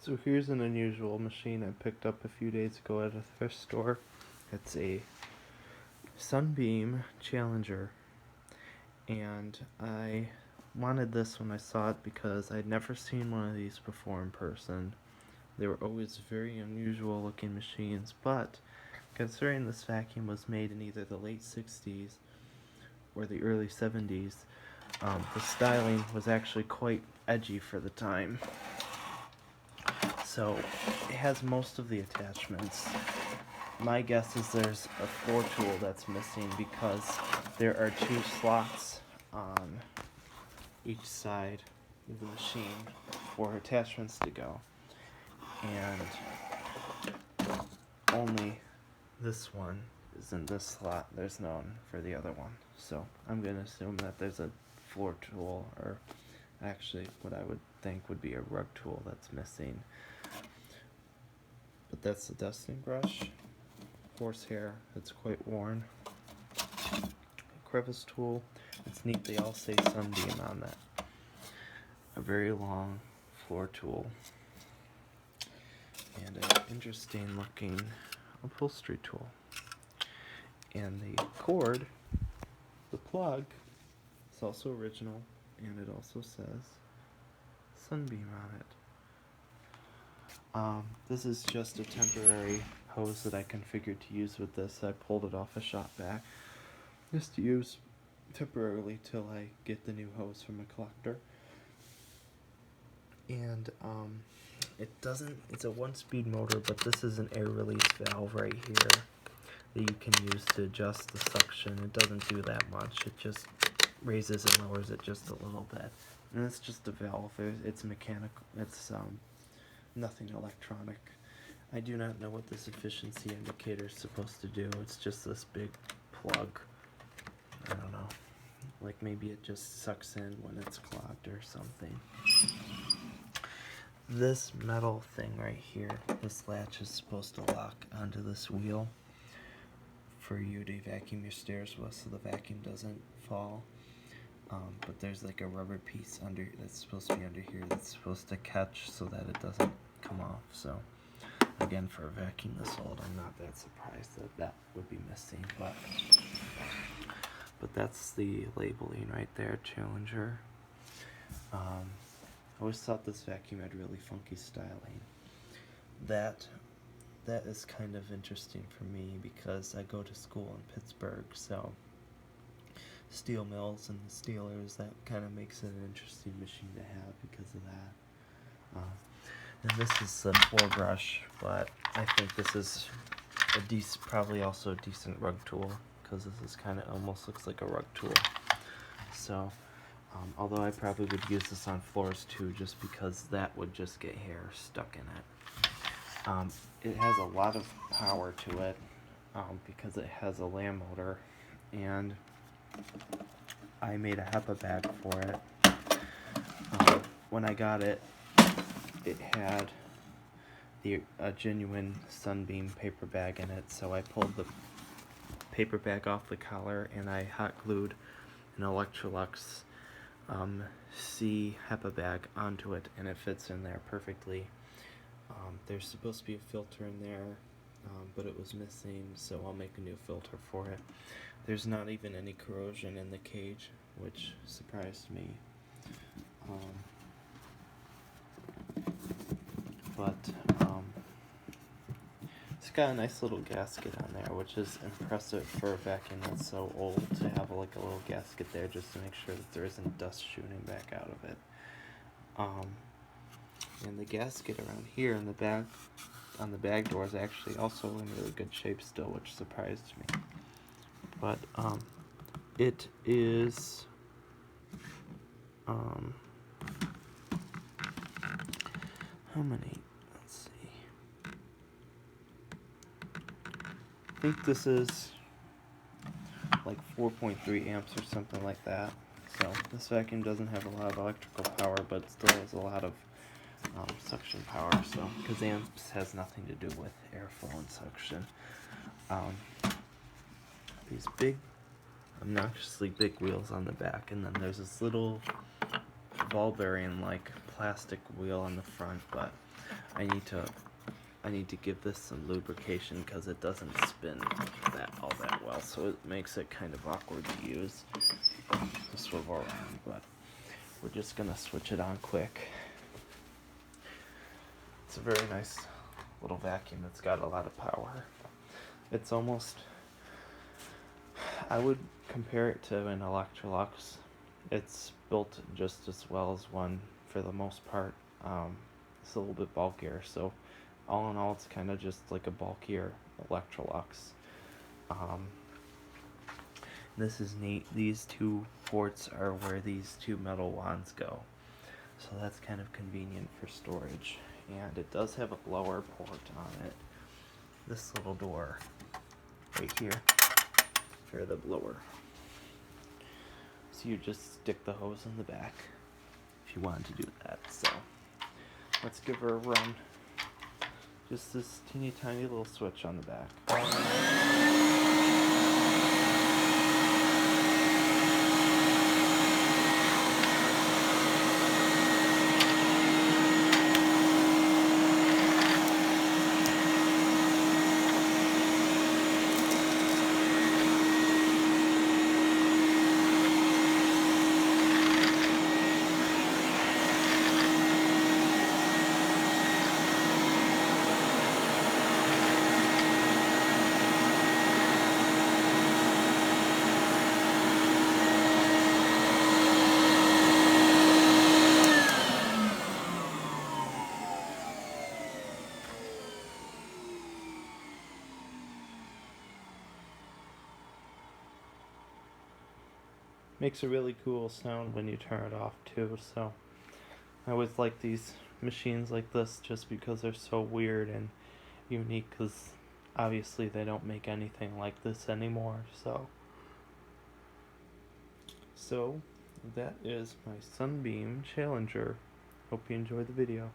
So here's an unusual machine I picked up a few days ago at a thrift store. It's a Sunbeam Challenger, and I wanted this when I saw it because I'd never seen one of these before in person. They were always very unusual looking machines, but considering this vacuum was made in either the late 60s or the early 70s, the styling was actually quite edgy for the time. So it has most of the attachments. My guess is there's a floor tool that's missing because there are two slots on each side of the machine for attachments to go. And only this one is in this slot. There's none for the other one. So I'm going to assume that there's a floor tool, or actually what I would think would be a rug tool that's missing. But that's the dusting brush. Horsehair that's quite worn. Crevice tool. It's neat they all say Sunbeam on that. A very long floor tool. And an interesting looking upholstery tool. And the cord, the plug, is also original, and it also says Sunbeam on it. This is just a temporary hose that I configured to use with this. I pulled it off a shop vac just to use temporarily till I get the new hose from a collector. And it's a 1-speed motor, but this is an air release valve right here that you can use to adjust the suction. It doesn't do that much. It just raises and lowers it just a little bit. And it's just a valve. It's mechanical. It's nothing electronic. I do not know what this efficiency indicator is supposed to do. It's just this big plug. I don't know. Like maybe it just sucks in when it's clogged or something. This metal thing right here, this latch is supposed to lock onto this wheel for you to vacuum your stairs with so the vacuum doesn't fall. But there's like a rubber piece under that's supposed to be under here that's supposed to catch so that it doesn't come off. So again, for a vacuum this old, I'm not that surprised that would be missing, but that's the labeling right there, Challenger. I always thought this vacuum had really funky styling. That is kind of interesting for me because I go to school in Pittsburgh, so steel mills and steelers, that kind of makes it an interesting machine to have because of that. And this is the floor brush, but I think this is probably also a decent rug tool because this is kind of almost looks like a rug tool. So, although I probably would use this on floors too, just because that would just get hair stuck in it. It has a lot of power to it because it has a lamb motor, and I made a HEPA bag for it. When I got it, it had a genuine Sunbeam paper bag in it, so I pulled the paper bag off the collar and I hot glued an Electrolux C HEPA bag onto it, and it fits in there perfectly. There's supposed to be a filter in there, but it was missing, so I'll make a new filter for it. There's not even any corrosion in the cage, which surprised me. But it's got a nice little gasket on there, which is impressive for a vacuum that's so old, to have like a little gasket there just to make sure that there isn't dust shooting back out of it. And the gasket around here in the back on the bag door is actually also in really good shape still, which surprised me. But it is how many? Let's see. I think this is like 4.3 amps or something like that. So this vacuum doesn't have a lot of electrical power, but still has a lot of suction power. So because amps has nothing to do with airflow and suction. These big, obnoxiously big wheels on the back, and then there's this little ball bearing like plastic wheel on the front, but I need to give this some lubrication because it doesn't spin all that well, so it makes it kind of awkward to use to swivel around. But we're just gonna switch it on quick. It's a very nice little vacuum. It's got a lot of power. It's almost, I would compare it to an Electrolux. It's built just as well as one for the most part. It's a little bit bulkier, so all in all, it's kind of just like a bulkier Electrolux. This is neat. These two ports are where these two metal wands go, so that's kind of convenient for storage. And it does have a blower port on it. This little door right here for the blower. So you just stick the hose in the back if you want to do that. So let's give her a run. Just this teeny tiny little switch on the back. Makes a really cool sound when you turn it off too, so I always like these machines like this just because they're so weird and unique, because obviously they don't make anything like this anymore. So that is my Sunbeam Challenger. Hope you enjoyed the video.